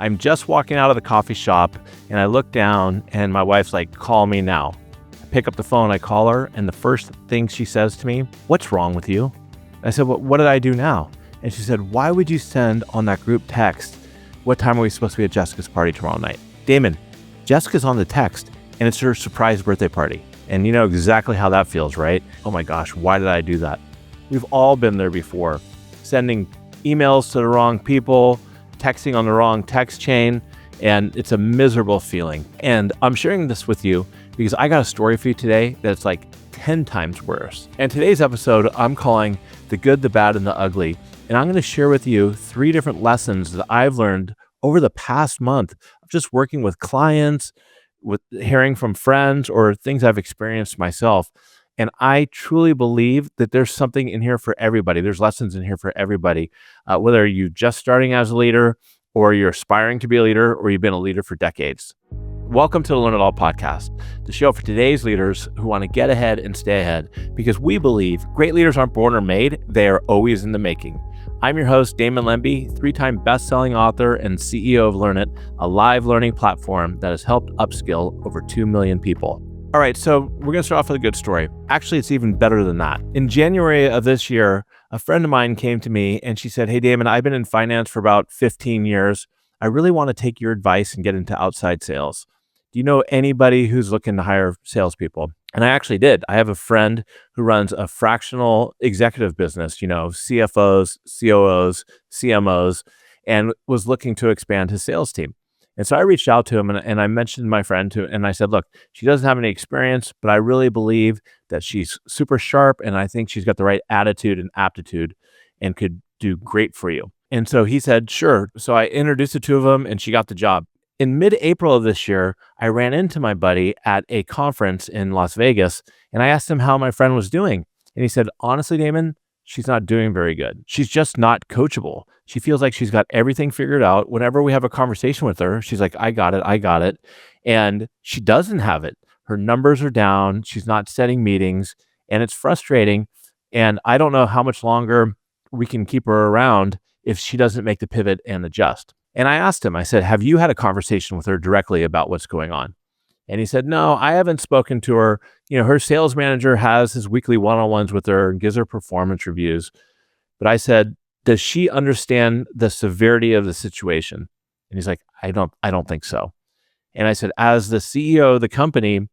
I'm just walking out of the coffee shop and I look down and my wife's like, call me now. I pick up the phone, I call her, and the first thing she says to me, what's wrong with you? I said, well, what did I do now? And she said, why would you send on that group text, what time are we supposed to be at Jessica's party tomorrow night? Damon, Jessica's on the text and it's her surprise birthday party. And you know exactly how that feels, right? Oh my gosh, why did I do that? We've all been there before, sending emails to the wrong people, texting on the wrong text chain, and it's a miserable feeling. And I'm sharing this with you because I got a story for you today that's like 10 times worse. And today's episode, I'm calling The Good, the Bad, and the Ugly. And I'm going to share with you 3 different lessons that I've learned over the past month of just working with clients, with hearing from friends, or things I've experienced myself. And I truly believe that there's something in here for everybody. There's lessons in here for everybody, whether you're just starting as a leader, or you're aspiring to be a leader, or you've been a leader for decades. Welcome to the Learn It All podcast, the show for today's leaders who want to get ahead and stay ahead, because we believe great leaders aren't born or made, they are always in the making. I'm your host, Damon Lembi, 3-time best-selling author and CEO of Learn It, a live learning platform that has helped upskill over 2 million people. All right, so we're going to start off with a good story. Actually, it's even better than that. In January of this year, a friend of mine came to me and she said, hey, Damon, I've been in finance for about 15 years. I really want to take your advice and get into outside sales. Do you know anybody who's looking to hire salespeople? And I actually did. I have a friend who runs a fractional executive business, CFOs, COOs, CMOs, and was looking to expand his sales team. And so I reached out to him and I mentioned my friend and I said, look, she doesn't have any experience, but I really believe that she's super sharp and I think she's got the right attitude and aptitude and could do great for you. And so he said, sure. So I introduced the two of them and she got the job. In mid-April of this year, I ran into my buddy at a conference in Las Vegas and I asked him how my friend was doing. And he said, honestly, Damon, she's not doing very good. She's just not coachable. She feels like she's got everything figured out. Whenever we have a conversation with her, she's like, I got it. And she doesn't have it. Her numbers are down. She's not setting meetings and it's frustrating. And I don't know how much longer we can keep her around if she doesn't make the pivot and adjust. And I asked him, I said, have you had a conversation with her directly about what's going on? And he said, no, I haven't spoken to her. Her sales manager has his weekly one-on-ones with her and gives her performance reviews. But I said, does she understand the severity of the situation? And he's like, I don't think so. And I said, as the CEO of the company,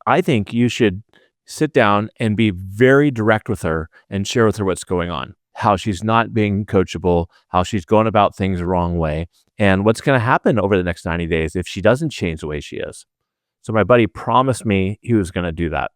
I think you should sit down and be very direct with her and share with her what's going on, how she's not being coachable, how she's going about things the wrong way, and what's going to happen over the next 90 days if she doesn't change the way she is. So my buddy promised me he was going to do that.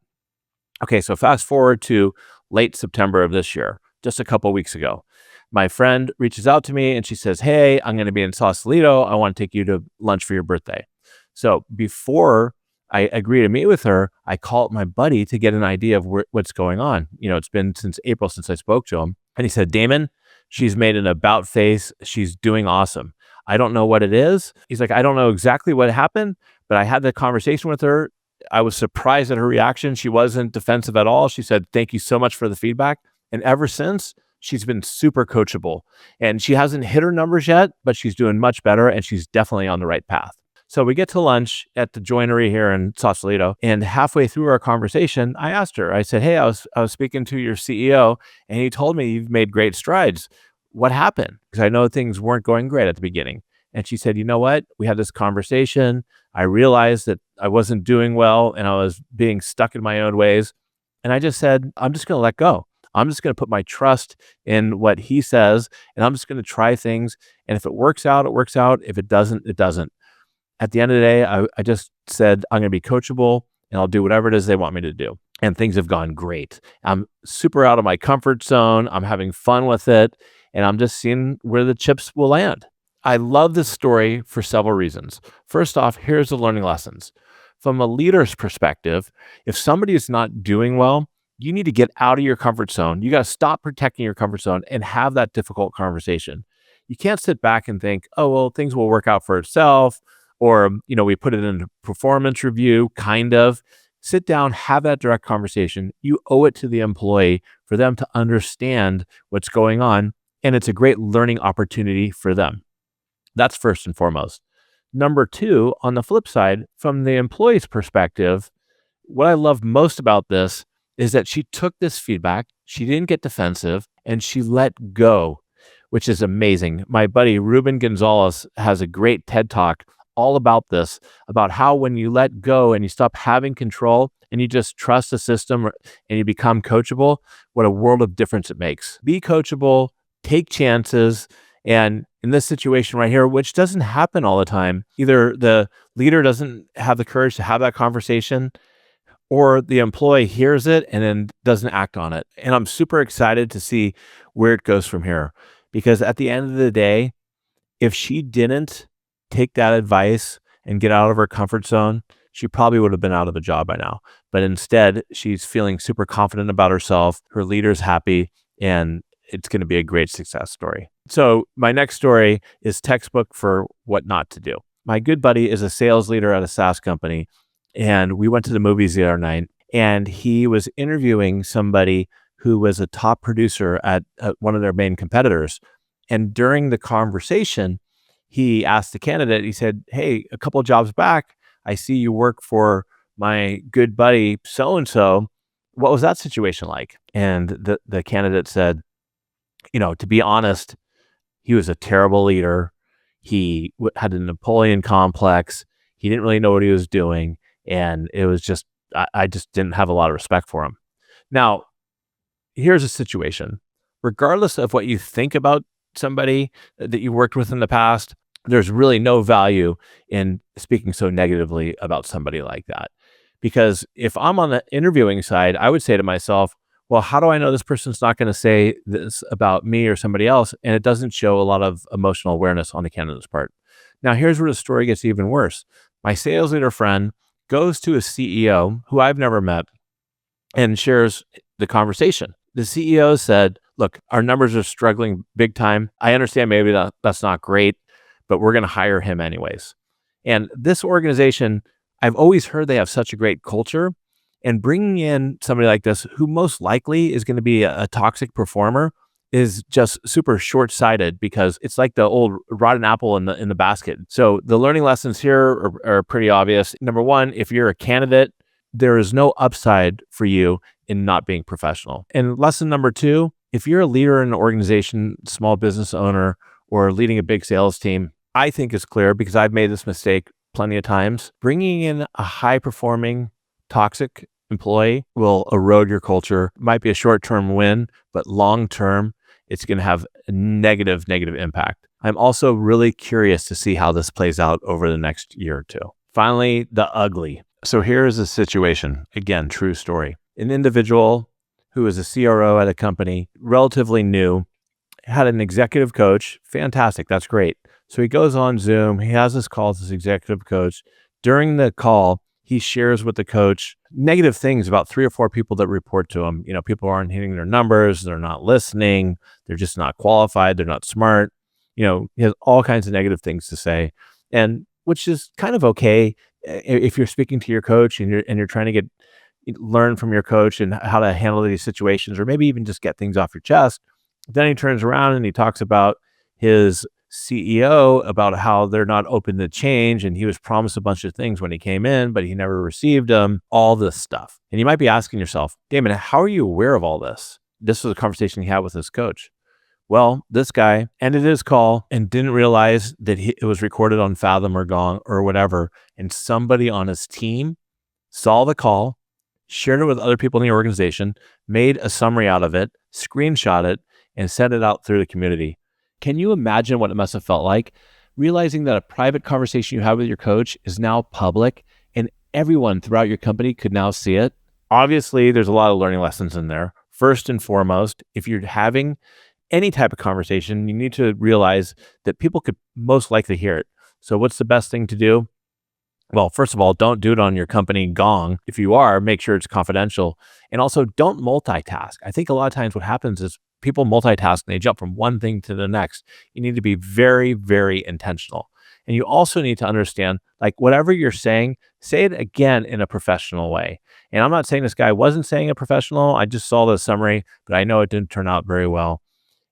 Okay, so fast forward to late September of this year, just a couple of weeks ago. My friend reaches out to me and she says, hey, I'm going to be in Sausalito. I want to take you to lunch for your birthday. So before I agree to meet with her, I called my buddy to get an idea of what's going on. It's been since April since I spoke to him. And he said, Damon, she's made an about face. She's doing awesome. I don't know what it is. He's like, I don't know exactly what happened, but I had the conversation with her. I was surprised at her reaction. She wasn't defensive at all. She said, thank you so much for the feedback. And ever since, she's been super coachable. And she hasn't hit her numbers yet, but she's doing much better and she's definitely on the right path. So we get to lunch at the Joinery here in Sausalito, and halfway through our conversation, I asked her, I said, hey, I was speaking to your CEO and he told me you've made great strides. What happened? Because I know things weren't going great at the beginning. And she said, you know what? We had this conversation. I realized that I wasn't doing well and I was being stuck in my own ways. And I just said, I'm just going to let go. I'm just going to put my trust in what he says, and I'm just going to try things. And if it works out, it works out. If it doesn't, it doesn't. At the end of the day, I just said, I'm going to be coachable and I'll do whatever it is they want me to do. And things have gone great. I'm super out of my comfort zone. I'm having fun with it. And I'm just seeing where the chips will land. I love this story for several reasons. First off, here's the learning lessons. From a leader's perspective, if somebody is not doing well, you need to get out of your comfort zone. You got to stop protecting your comfort zone and have that difficult conversation. You can't sit back and think, oh, well, things will work out for itself. Or, we put it in a performance review, kind of. Sit down, have that direct conversation. You owe it to the employee for them to understand what's going on. And it's a great learning opportunity for them. That's first and foremost. Number two, on the flip side, from the employee's perspective, what I love most about this is that she took this feedback, she didn't get defensive, and she let go, which is amazing. My buddy Ruben Gonzalez has a great TED Talk all about this, about how when you let go and you stop having control and you just trust the system and you become coachable, what a world of difference it makes. Be coachable, take chances. And in this situation right here, which doesn't happen all the time, either the leader doesn't have the courage to have that conversation, or the employee hears it and then doesn't act on it. And I'm super excited to see where it goes from here. Because at the end of the day, if she didn't take that advice and get out of her comfort zone, she probably would have been out of a job by now. But instead, she's feeling super confident about herself. Her leader's happy, and it's going to be a great success story. So my next story is textbook for what not to do. My good buddy is a sales leader at a SaaS company, and we went to the movies the other night, and he was interviewing somebody who was a top producer at one of their main competitors. And during the conversation, he asked the candidate, he said, "Hey, a couple of jobs back, I see you work for my good buddy so-and-so. What was that situation like?" And the candidate said, to be honest, he was a terrible leader. He had a Napoleon complex. He didn't really know what he was doing. And it was just, I just didn't have a lot of respect for him. Now, here's a situation. Regardless of what you think about somebody that you worked with in the past, there's really no value in speaking so negatively about somebody like that. Because if I'm on the interviewing side, I would say to myself, well, how do I know this person's not going to say this about me or somebody else? And it doesn't show a lot of emotional awareness on the candidate's part. Now, here's where the story gets even worse. My sales leader friend goes to a CEO who I've never met and shares the conversation. The CEO said, "Look, our numbers are struggling big time. I understand maybe that's not great, but we're going to hire him anyways." And this organization, I've always heard they have such a great culture, and bringing in somebody like this, who most likely is going to be a toxic performer, is just super short-sighted, because it's like the old rotten apple in the basket. So the learning lessons here are pretty obvious. Number one, if you're a candidate, there is no upside for you in not being professional. And lesson number two, if you're a leader in an organization, small business owner, or leading a big sales team, I think it's clear, because I've made this mistake plenty of times. Bringing in a high-performing, toxic employee will erode your culture. It might be a short-term win, but long-term, it's going to have a negative impact. I'm also really curious to see how this plays out over the next year or two. Finally, the ugly. So here is a situation. Again, true story. An individual who is a CRO at a company, relatively new, had an executive coach. Fantastic. That's great. So he goes on Zoom. He has this call with his executive coach. During the call, he shares with the coach negative things about 3 or 4 people that report to him. People aren't hitting their numbers. They're not listening. They're just not qualified. They're not smart. He has all kinds of negative things to say, and which is kind of okay if you're speaking to your coach and you're trying to learn from your coach and how to handle these situations, or maybe even just get things off your chest. Then he turns around and he talks about his CEO, about how they're not open to change, and he was promised a bunch of things when he came in, but he never received them, all this stuff. And you might be asking yourself, Damon, how are you aware of all this? This was a conversation he had with his coach. Well, this guy ended his call and didn't realize that it was recorded on Fathom or Gong or whatever, and somebody on his team saw the call, shared it with other people in the organization, made a summary out of it, screenshot it, and sent it out through the community. Can you imagine what it must have felt like, realizing that a private conversation you had with your coach is now public and everyone throughout your company could now see it? Obviously, there's a lot of learning lessons in there. First and foremost, if you're having any type of conversation, you need to realize that people could most likely hear it. So what's the best thing to do? Well, first of all, don't do it on your company Gong. If you are, make sure it's confidential. And also, don't multitask. I think a lot of times what happens is people multitask and they jump from one thing to the next. You need to be very, very intentional. And you also need to understand, whatever you're saying, say it again in a professional way. And I'm not saying this guy wasn't saying it professional. I just saw the summary, but I know it didn't turn out very well.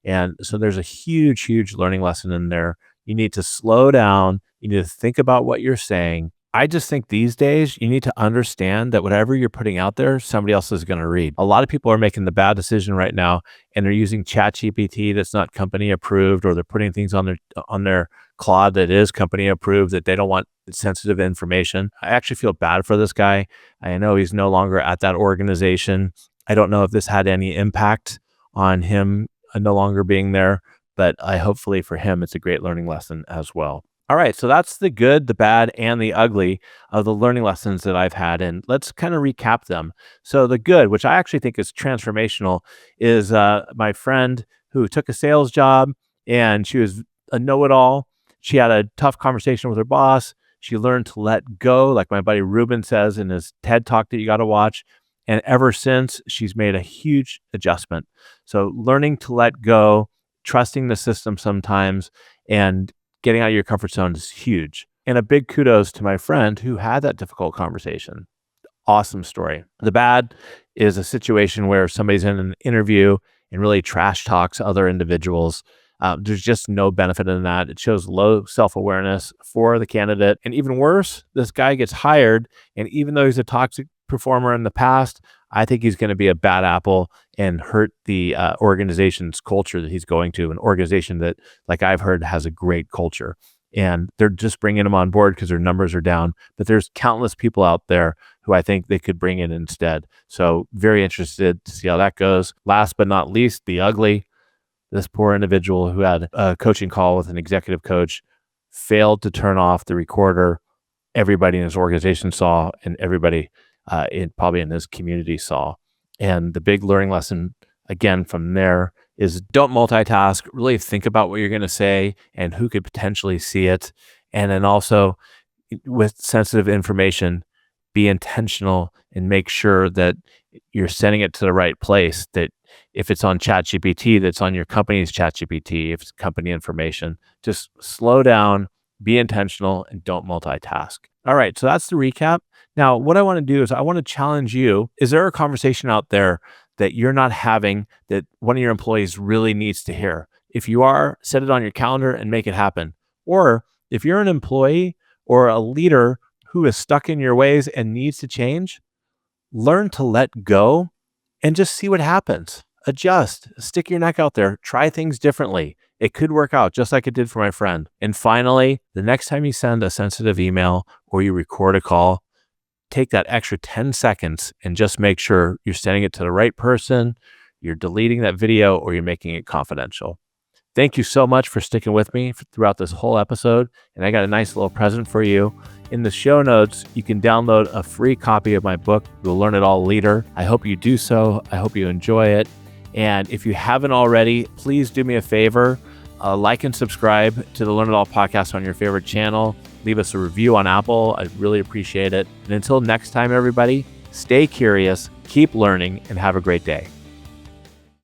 And so there's a huge, huge learning lesson in there. You need to slow down. You need to think about what you're saying. I just think these days you need to understand that whatever you're putting out there, somebody else is going to read. A lot of people are making the bad decision right now, and they're using ChatGPT that's not company approved, or they're putting things on their Claude that is company approved that they don't want sensitive information. I actually feel bad for this guy. I know he's no longer at that organization. I don't know if this had any impact on him no longer being there, but hopefully for him, it's a great learning lesson as well. All right, so that's the good, the bad, and the ugly of the learning lessons that I've had, and let's kind of recap them. So the good, which I actually think is transformational, is my friend who took a sales job, and she was a know-it-all. She had a tough conversation with her boss. She learned to let go, like my buddy Ruben says in his TED Talk that you got to watch. And ever since, she's made a huge adjustment. So learning to let go, trusting the system sometimes, and getting out of your comfort zone is huge. And a big kudos to my friend who had that difficult conversation. Awesome story. The bad is a situation where somebody's in an interview and really trash talks other individuals. There's just no benefit in that. It shows low self-awareness for the candidate. And even worse, this guy gets hired, and even though he's a toxic performer in the past, I think he's going to be a bad apple and hurt the organization's culture that he's going to, an organization that, like I've heard, has a great culture. And they're just bringing him on board because their numbers are down. But there's countless people out there who I think they could bring in instead. So very interested to see how that goes. Last but not least, the ugly. This poor individual who had a coaching call with an executive coach failed to turn off the recorder. Everybody in his organization saw, and everybody probably in his community saw. And the big learning lesson, again, from there is don't multitask. Really think about what you're going to say and who could potentially see it. And then also with sensitive information, be intentional and make sure that you're sending it to the right place, that if it's on ChatGPT, that's on your company's ChatGPT, if it's company information. Just slow down, be intentional, and don't multitask. All right, so that's the recap. Now, what I want to do is I want to challenge you. Is there a conversation out there that you're not having that one of your employees really needs to hear? If you are, set it on your calendar and make it happen. Or if you're an employee or a leader who is stuck in your ways and needs to change, learn to let go and just see what happens. Adjust, stick your neck out there, try things differently. It could work out just like it did for my friend. And finally, the next time you send a sensitive email or you record a call, take that extra 10 seconds and just make sure you're sending it to the right person, you're deleting that video, or you're making it confidential. Thank you so much for sticking with me throughout this whole episode. And I got a nice little present for you. In the show notes, you can download a free copy of my book, You'll Learn It All Leader. I hope you do so. I hope you enjoy it. And if you haven't already, please do me a favor, like and subscribe to the Learn It All podcast on your favorite channel. Leave us a review on Apple. I'd really appreciate it. And until next time, everybody, stay curious, keep learning, and have a great day.